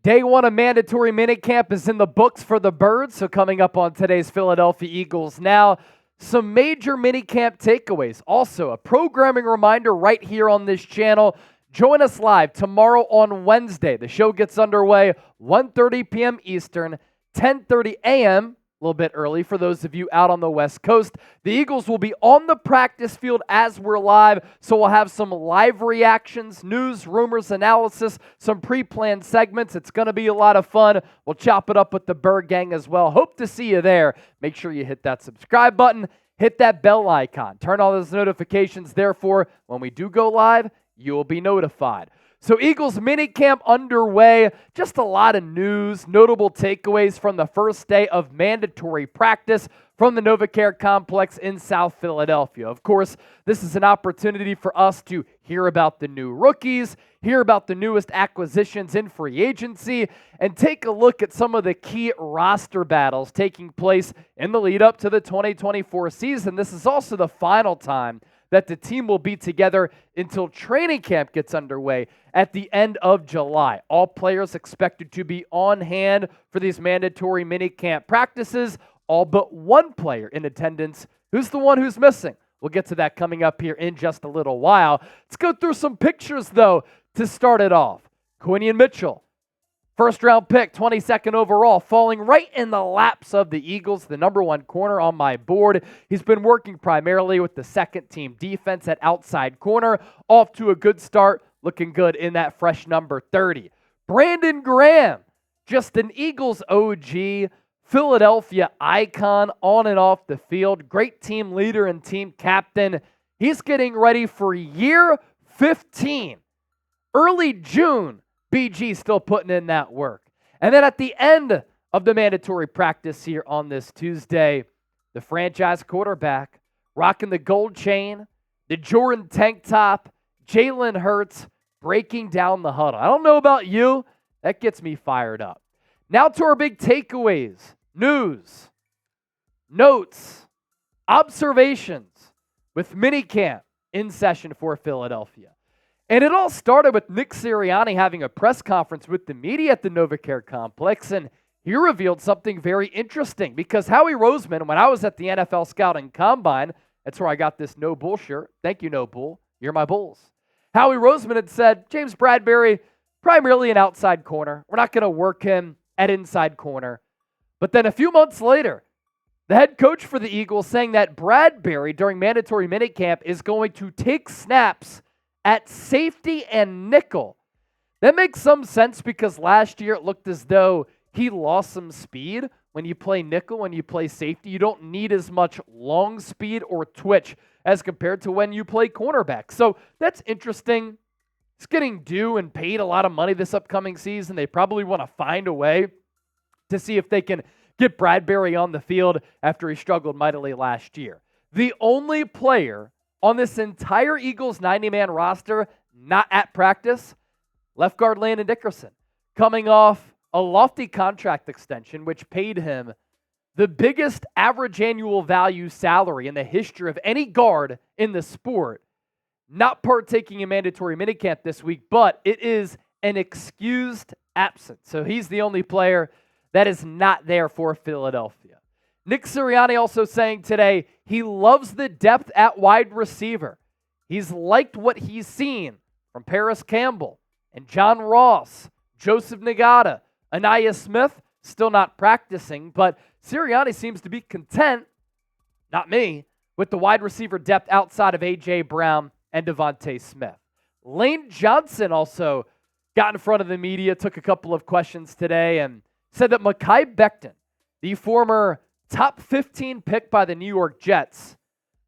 Day one of mandatory minicamp is in the books for the Birds, so coming up on today's Philadelphia Eagles Now, some major minicamp takeaways. Also, a programming reminder right here on this channel. Join us live tomorrow on Wednesday. The show gets underway 1:30 p.m. Eastern, 10:30 a.m., a little bit early for those of you out on the West Coast. The Eagles will be on the practice field as we're live, so we'll have some live reactions, news, rumors, analysis, some pre-planned segments. It's going to be a lot of fun. We'll chop it up with the Bird Gang as well. Hope to see you there. Make sure you hit that subscribe button, hit that bell icon, turn all those notifications. Therefore, when we do go live, you'll be notified. So Eagles minicamp underway, just a lot of news, notable takeaways from the first day of mandatory practice from the NovaCare Complex in South Philadelphia. Of course, this is an opportunity for us to hear about the new rookies, hear about the newest acquisitions in free agency, and take a look at some of the key roster battles taking place in the lead up to the 2024 season. This is also the final time that the team will be together until training camp gets underway at the end of July. All players expected to be on hand for these mandatory minicamp practices, all but one player in attendance. Who's the one who's missing? We'll get to that coming up here in just a little while. Let's go through some pictures, though, to start it off. Quinion Mitchell, first-round pick, 22nd overall, falling right in the laps of the Eagles, the number one corner on my board. He's been working primarily with the second-team defense at outside corner. Off to a good start, looking good in that fresh number 30. Brandon Graham, just an Eagles OG, Philadelphia icon on and off the field. Great team leader and team captain. He's getting ready for year 15. Early June, BG still putting in that work. And then at the end of the mandatory practice here on this Tuesday, the franchise quarterback rocking the gold chain, the Jordan tank top, Jalen Hurts breaking down the huddle. I don't know about you, that gets me fired up. Now to our big takeaways, news, notes, observations with minicamp in session for Philadelphia. And it all started with Nick Sirianni having a press conference with the media at the NovaCare Complex, and he revealed something very interesting because Howie Roseman, when I was at the NFL Scouting Combine, that's where I got this No Bull shirt. Thank you, No Bull. You're my Bulls. Howie Roseman had said, James Bradberry, primarily an outside corner. We're not going to work him at inside corner. But then a few months later, the head coach for the Eagles saying that Bradberry during mandatory minicamp is going to take snaps at safety and nickel. That makes some sense because last year it looked as though he lost some speed. When you play nickel, when you play safety, you don't need as much long speed or twitch as compared to when you play cornerback. So that's interesting. He's getting due and paid a lot of money this upcoming season. They probably want to find a way to see if they can get Bradberry on the field after he struggled mightily last year. The only player on this entire Eagles 90-man roster not at practice, left guard Landon Dickerson, coming off a lofty contract extension which paid him the biggest average annual value salary in the history of any guard in the sport, not partaking in mandatory minicamp this week, but it is an excused absence. So he's the only player that is not there for Philadelphia. Nick Sirianni also saying today he loves the depth at wide receiver. He's liked what he's seen from Paris Campbell and John Ross, Joseph Nagata, Anaya Smith, still not practicing, but Sirianni seems to be content, not me, with the wide receiver depth outside of A.J. Brown and Devontae Smith. Lane Johnson also got in front of the media, took a couple of questions today, and said that Mekhi Becton, the former top 15 pick by the New York Jets,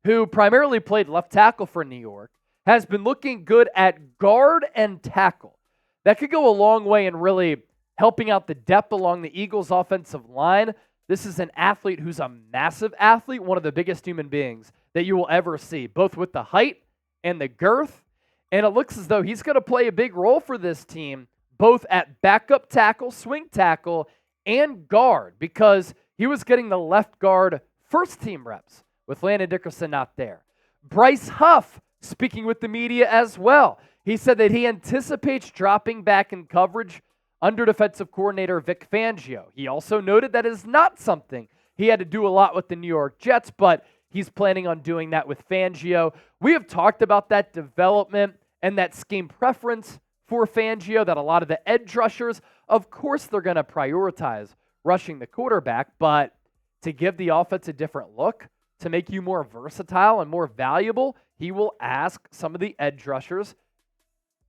who primarily played left tackle for New York, has been looking good at guard and tackle. That could go a long way in really helping out the depth along the Eagles' offensive line. This is an athlete who's a massive athlete, one of the biggest human beings that you will ever see, both with the height and the girth. And it looks as though he's going to play a big role for this team, both at backup tackle, swing tackle, and guard, because he was getting the left guard first team reps with Landon Dickerson not there. Bryce Huff speaking with the media as well. He said that he anticipates dropping back in coverage under defensive coordinator Vic Fangio. He also noted that is not something he had to do a lot with the New York Jets, but he's planning on doing that with Fangio. We have talked about that development and that scheme preference for Fangio, that a lot of the edge rushers, of course they're going to prioritize rushing the quarterback, but to give the offense a different look, to make you more versatile and more valuable, he will ask some of the edge rushers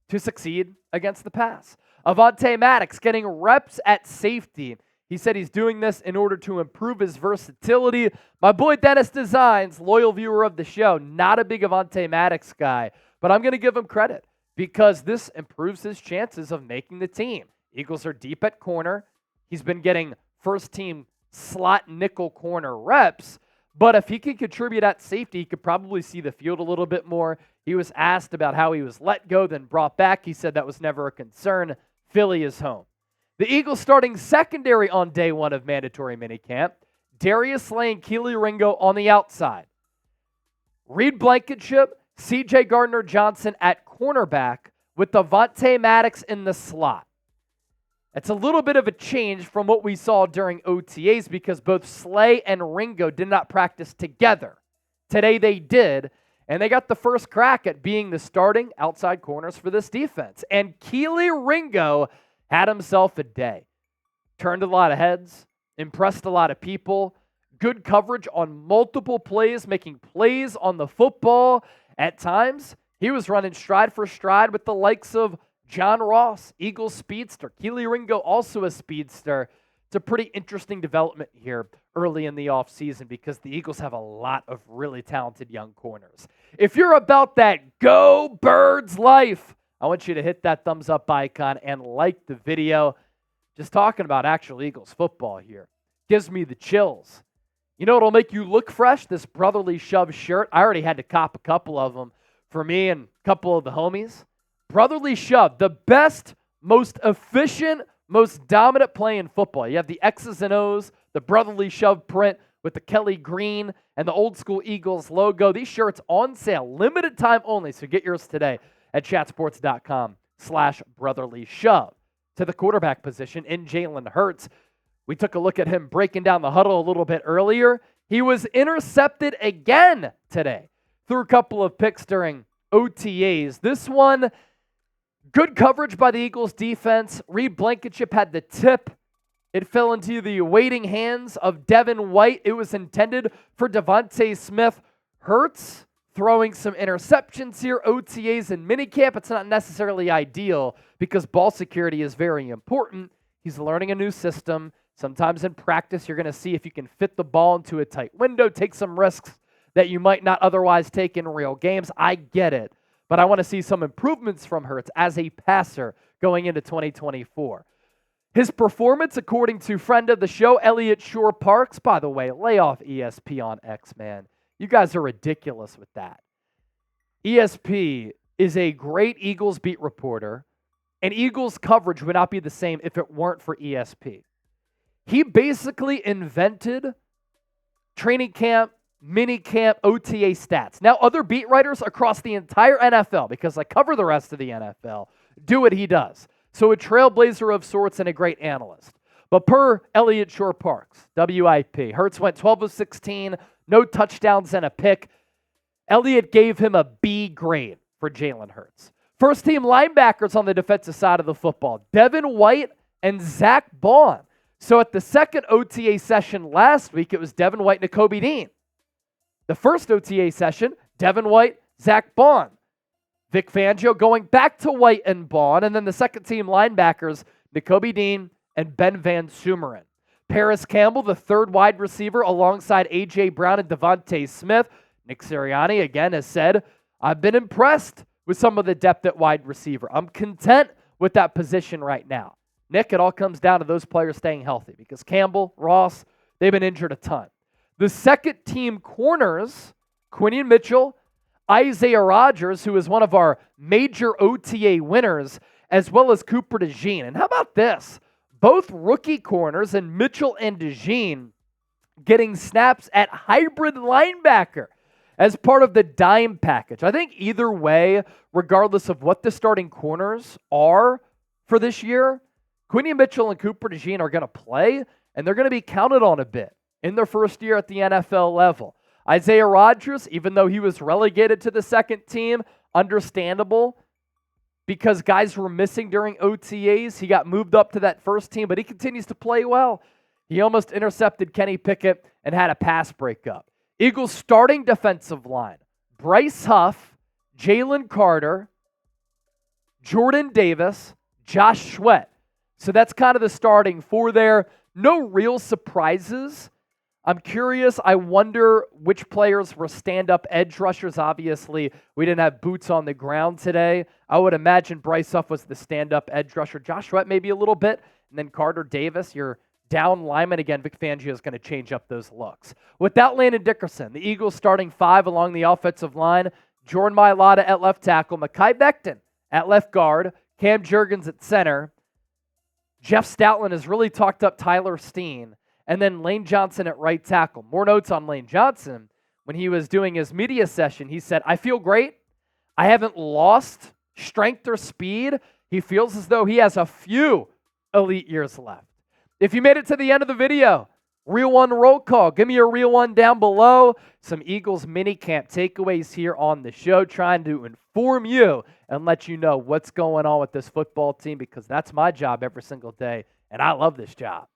to succeed against the pass. Avonte Maddox getting reps at safety. He said he's doing this in order to improve his versatility. My boy Dennis Designs, loyal viewer of the show, not a big Avonte Maddox guy, but I'm going to give him credit because this improves his chances of making the team. Eagles are deep at corner. He's been getting first-team slot nickel corner reps, but if he can contribute at safety, he could probably see the field a little bit more. He was asked about how he was let go, then brought back. He said that was never a concern. Philly is home. The Eagles starting secondary on day one of mandatory minicamp. Darius Slay and Keely Ringo on the outside. Reed Blankenship, C.J. Gardner-Johnson at cornerback with Avonte Maddox in the slot. It's a little bit of a change from what we saw during OTAs because both Slay and Ringo did not practice together. Today they did, and they got the first crack at being the starting outside corners for this defense. And Keely Ringo had himself a day. Turned a lot of heads, impressed a lot of people, good coverage on multiple plays, making plays on the football. At times, he was running stride for stride with the likes of John Ross, Eagles speedster. Keely Ringo, also a speedster. It's a pretty interesting development here early in the offseason because the Eagles have a lot of really talented young corners. If you're about that Go Birds life, I want you to hit that thumbs up icon and like the video. Just talking about actual Eagles football here. Gives me the chills. You know what'll make you look fresh? This Brotherly Shove shirt. I already had to cop a couple of them for me and a couple of the homies. Brotherly Shove, the best, most efficient, most dominant play in football. You have the X's and O's, the Brotherly Shove print with the Kelly green and the old school Eagles logo. These shirts on sale, limited time only, so get yours today at chatsports.com/brotherly shove. To the quarterback position in Jalen Hurts. We took a look at him breaking down the huddle a little bit earlier. He was intercepted again today. Threw a couple of picks during OTAs. This one, good coverage by the Eagles defense. Reed Blankenship had the tip. It fell into the waiting hands of Devin White. It was intended for Devontae Smith. Hurts throwing some interceptions here, OTAs and minicamp. It's not necessarily ideal because ball security is very important. He's learning a new system. Sometimes in practice, you're going to see if you can fit the ball into a tight window, take some risks that you might not otherwise take in real games. I get it, but I want to see some improvements from Hurts as a passer going into 2024. His performance, according to friend of the show, Elliott Shore-Parks, by the way, lay off ESP on X, man. You guys are ridiculous with that. ESP is a great Eagles beat reporter, and Eagles coverage would not be the same if it weren't for ESP. He basically invented training camp, mini camp, OTA stats. Now, other beat writers across the entire NFL, because I cover the rest of the NFL, do what he does. So a trailblazer of sorts and a great analyst. But per Elliott Shore-Parks, WIP, Hurts went 12 of 16, no touchdowns and a pick. Elliott gave him a B grade for Jalen Hurts. First team linebackers on the defensive side of the football, Devin White and Zach Bond. So at the second OTA session last week, it was Devin White and Nakobe Dean. The first OTA session, Devin White, Zach Bond. Vic Fangio going back to White and Bond. And then the second team linebackers, Nakobe Dean and Ben Van Sumeren. Paris Campbell, the third wide receiver, alongside A.J. Brown and Devontae Smith. Nick Sirianni, again, has said, I've been impressed with some of the depth at wide receiver. I'm content with that position right now. Nick, it all comes down to those players staying healthy because Campbell, Ross, they've been injured a ton. The second team corners, Quinion Mitchell, Isaiah Rodgers, who is one of our major OTA winners, as well as Cooper DeJean. And how about this? Both rookie corners and Mitchell and DeJean getting snaps at hybrid linebacker as part of the dime package. I think either way, regardless of what the starting corners are for this year, Quinny Mitchell and Cooper DeJean are going to play, and they're going to be counted on a bit in their first year at the NFL level. Isaiah Rodgers, even though he was relegated to the second team, understandable because guys were missing during OTAs. He got moved up to that first team, but he continues to play well. He almost intercepted Kenny Pickett and had a pass breakup. Eagles starting defensive line, Bryce Huff, Jalen Carter, Jordan Davis, Josh Sweat. So that's kind of the starting four there. No real surprises. I'm curious. I wonder which players were stand-up edge rushers. Obviously, we didn't have boots on the ground today. I would imagine Bryce Huff was the stand-up edge rusher. Josh Sweat maybe a little bit. And then Carter Davis, your down lineman. Again, Vic Fangio is going to change up those looks. Without Landon Dickerson, the Eagles starting five along the offensive line. Jordan Mailata at left tackle. Mekhi Becton at left guard. Cam Jurgens at center. Jeff Stoutland has really talked up Tyler Steen. And then Lane Johnson at right tackle. More notes on Lane Johnson. When he was doing his media session, he said, I feel great. I haven't lost strength or speed. He feels as though he has a few elite years left. If you made it to the end of the video, Real One roll call. Give me your Real One down below. Some Eagles minicamp takeaways here on the show, trying to inform you and let you know what's going on with this football team, because that's my job every single day, and I love this job.